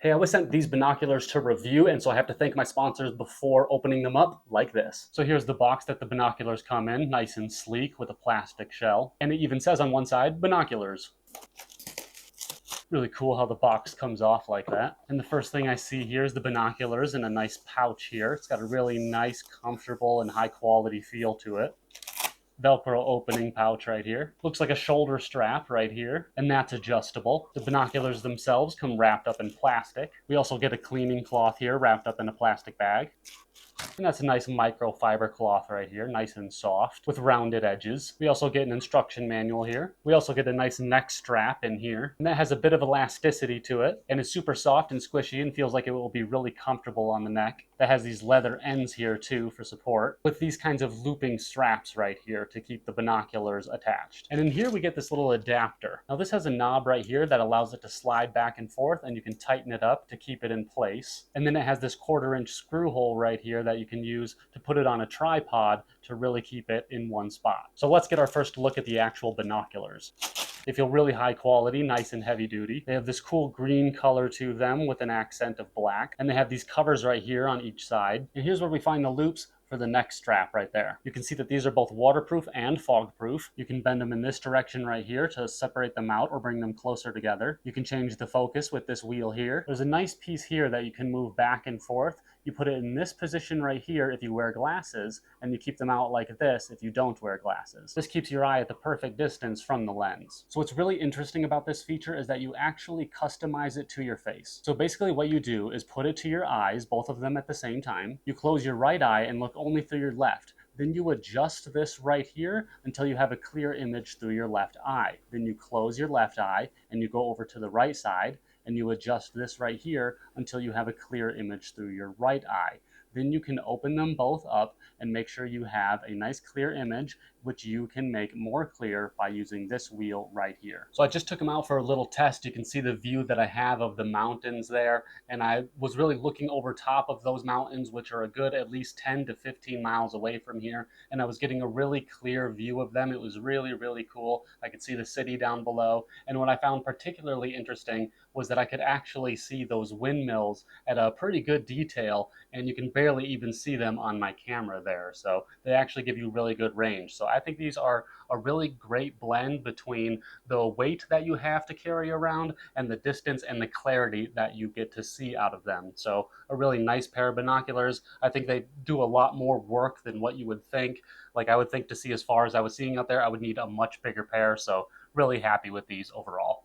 Hey, I was sent these binoculars to review, and so I have to thank my sponsors before opening them up like this. So here's the box that the binoculars come in, nice and sleek with a plastic shell. And it even says on one side, binoculars. Really cool how the box comes off like that. And the first thing I see here is the binoculars in a nice pouch here. It's got a really nice, comfortable, and high quality feel to it. Velcro opening pouch right here. Looks like a shoulder strap right here, and that's adjustable. The binoculars themselves come wrapped up in plastic. We also get a cleaning cloth here wrapped up in a plastic bag. And that's a nice microfiber cloth right here, nice and soft with rounded edges. We also get an instruction manual here. We also get a nice neck strap in here, and that has a bit of elasticity to it and is super soft and squishy and feels like it will be really comfortable on the neck. That has these leather ends here too for support, with these kinds of looping straps right here to keep the binoculars attached. And in here we get this little adapter. Now this has a knob right here that allows it to slide back and forth, and you can tighten it up to keep it in place. And then it has this 1/4-inch screw hole right here that you can use to put it on a tripod to really keep it in one spot. So let's get our first look at the actual binoculars. They feel really high quality, nice and heavy duty. They have this cool green color to them with an accent of black. And they have these covers right here on each side. And here's where we find the loops for the neck strap right there. You can see that these are both waterproof and fog proof. You can bend them in this direction right here to separate them out or bring them closer together. You can change the focus with this wheel here. There's a nice piece here that you can move back and forth. You put it in this position right here if you wear glasses, and you keep them out like this if you don't wear glasses. This keeps your eye at the perfect distance from the lens. So what's really interesting about this feature is that you actually customize it to your face. So basically what you do is put it to your eyes, both of them at the same time. You close your right eye and look only through your left. Then you adjust this right here until you have a clear image through your left eye. Then you close your left eye and you go over to the right side and you adjust this right here until you have a clear image through your right eye. Then you can open them both up and make sure you have a nice clear image, which you can make more clear by using this wheel right here. So I just took them out for a little test. You can see the view that I have of the mountains there, and I was really looking over top of those mountains, which are a good at least 10 to 15 miles away from here, and I was getting a really clear view of them. It was really, really cool. I could see the city down below, and what I found particularly interesting was that I could actually see those windmills at a pretty good detail, and you can barely even see them on my camera there. So they actually give you really good range. So I think these are a really great blend between the weight that you have to carry around and the distance and the clarity that you get to see out of them. So a really nice pair of binoculars. I think they do a lot more work than what you would think. Like I would think to see as far as I was seeing out there, I would need a much bigger pair. So really happy with these overall.